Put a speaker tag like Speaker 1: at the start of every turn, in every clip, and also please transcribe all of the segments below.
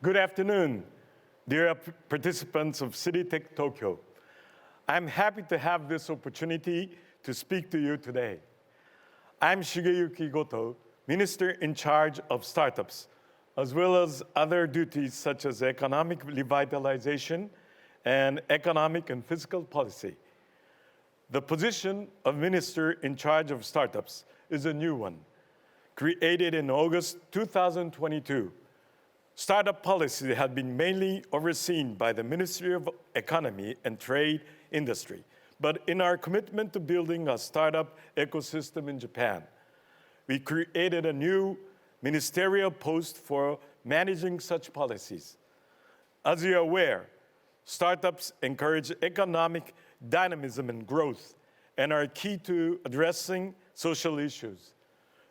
Speaker 1: Good afternoon, dear participants of City-Tech.Tokyo. I'm happy to have this opportunity to speak to you today. I'm Shigeyuki Goto, Minister in charge of startups, as well as other duties such as economic revitalization and economic and fiscal policy. The position of Minister in charge of startups is a new one, created in August 2022. Startup policy had been mainly overseen by the Ministry of Economy and Trade Industry, but in our commitment to building a startup ecosystem in Japan, we created a new ministerial post for managing such policies. As you're aware, startups encourage economic dynamism and growth and are key to addressing social issues.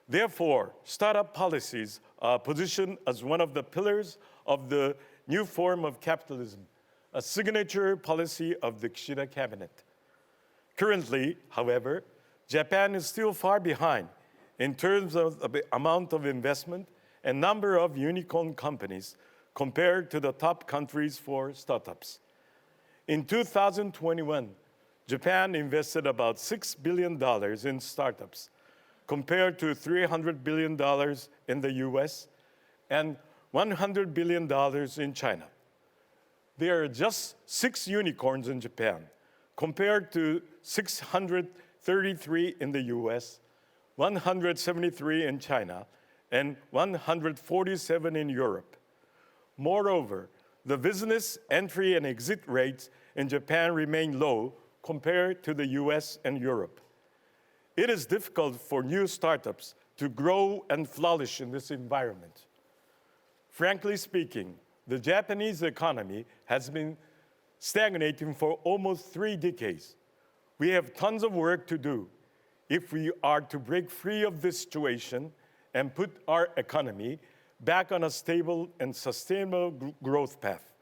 Speaker 1: Therefore, startup policies are positioned as one of the pillars of the new form of capitalism, a signature policy of the Kishida Cabinet. Currently, however, Japan is still far behind in terms of the amount of investment and number of unicorn companies compared to the top countries for startups. In 2021, Japan invested about $6 billion in startups, compared to $300 billion in the US and $100 billion in China. There are just 6 unicorns in Japan, compared to 633 in the US, 173 in China, and 147 in Europe. Moreover, the business entry and exit rates in Japan remain low compared to the US and Europe. It is difficult for new startups to grow and flourish in this environment. Frankly speaking, the Japanese economy has been stagnating for almost 3 decades. We have tons of work to do if we are to break free of this situation and put our economy back on a stable and sustainable growth path.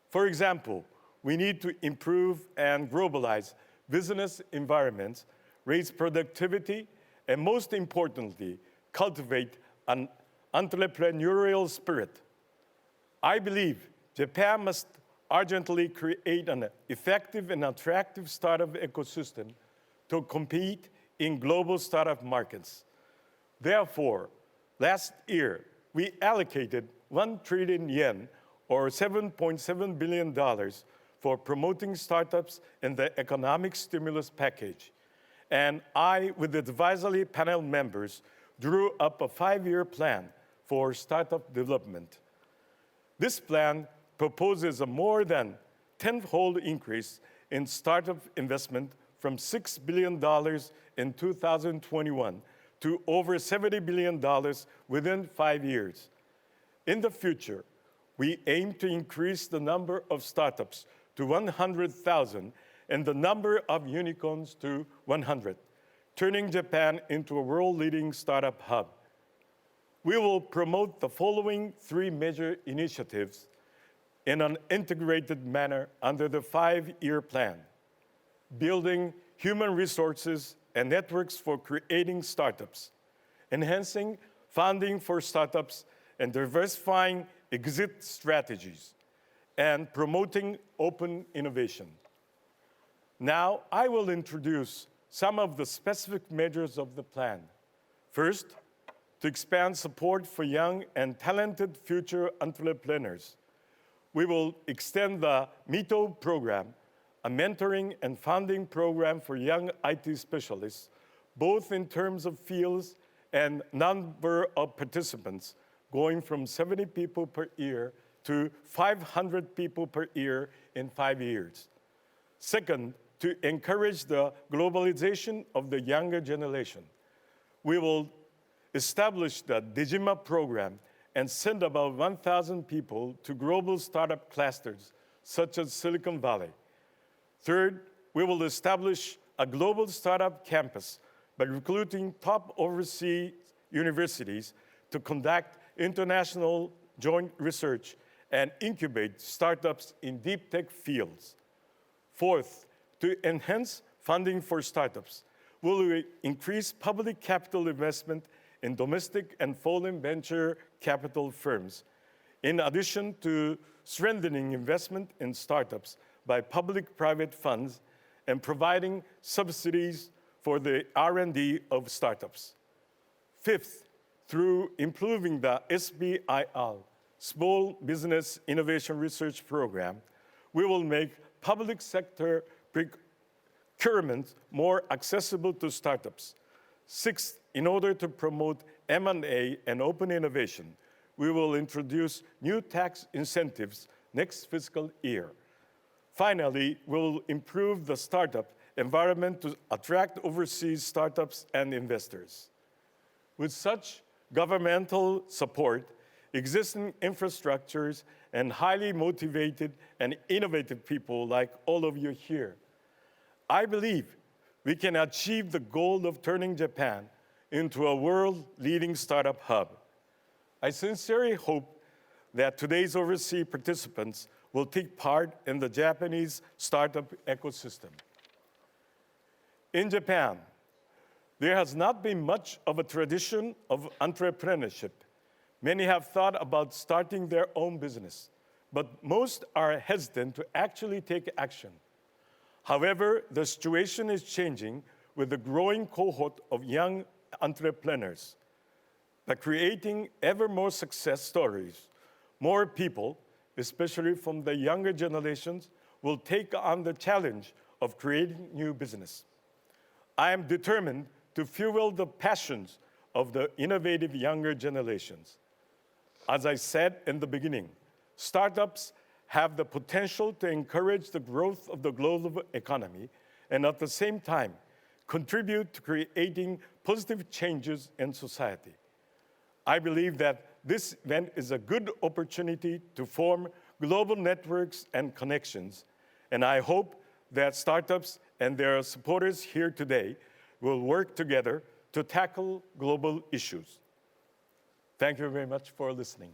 Speaker 1: For example, we need to improve and globalize business environments, raise productivity, and most importantly, cultivate an entrepreneurial spirit. I believe Japan must urgently create an effective and attractive startup ecosystem to compete in global startup markets. Therefore, last year, we allocated 1 trillion yen, or $7.7 billion, for promoting startups in the economic stimulus package. And I, with the advisory panel members, drew up a 5-year plan for startup development. This plan proposes a more than 10-fold increase in startup investment from $6 billion in 2021 to over $70 billion within 5 years. In the future, we aim to increase the number of startups to 100,000 and the number of unicorns to 100, turning Japan into a world-leading startup hub. We will promote the following 3 major initiatives in an integrated manner under the 5-year plan: building human resources and networks for creating startups, enhancing funding for startups and diversifying exit strategies, and promoting open innovation. Now, I will introduce some of the specific measures of the plan. First, to expand support for young and talented future entrepreneurs. We will extend the Mito program, a mentoring and funding program for young IT specialists, both in terms of fields and number of participants, going from 70 people per year to 500 people per year in 5 years. Second, to encourage the globalization of the younger generation. We will establish the Dejima program and send about 1,000 people to global startup clusters, such as Silicon Valley. Third, we will establish a global startup campus by recruiting top overseas universities to conduct international joint research and incubate startups in deep tech fields. Fourth, to enhance funding for startups, we will increase public capital investment in domestic and foreign venture capital firms, In addition to strengthening investment in startups by public-private funds and providing subsidies for the R&D of startups. Fifth, through improving the SBIR, Small Business Innovation Research Program, we will make public sector procurement more accessible to startups. Sixth, in order to promote M&A and open innovation, we will introduce new tax incentives next fiscal year. Finally, we'll improve the startup environment to attract overseas startups and investors. With such governmental support, existing infrastructures, and highly motivated and innovative people like all of you here, I believe we can achieve the goal of turning Japan into a world-leading startup hub. I sincerely hope that today's overseas participants will take part in the Japanese startup ecosystem. In Japan, there has not been much of a tradition of entrepreneurship. Many have thought about starting their own business, but most are hesitant to actually take action. However, the situation is changing with the growing cohort of young entrepreneurs. By creating ever more success stories, more people, especially from the younger generations, will take on the challenge of creating new business. I am determined to fuel the passions of the innovative younger generations. As I said in the beginning, startups have the potential to encourage the growth of the global economy and at the same time contribute to creating positive changes in society. I believe that this event is a good opportunity to form global networks and connections, and I hope that startups and their supporters here today will work together to tackle global issues. Thank you very much for listening.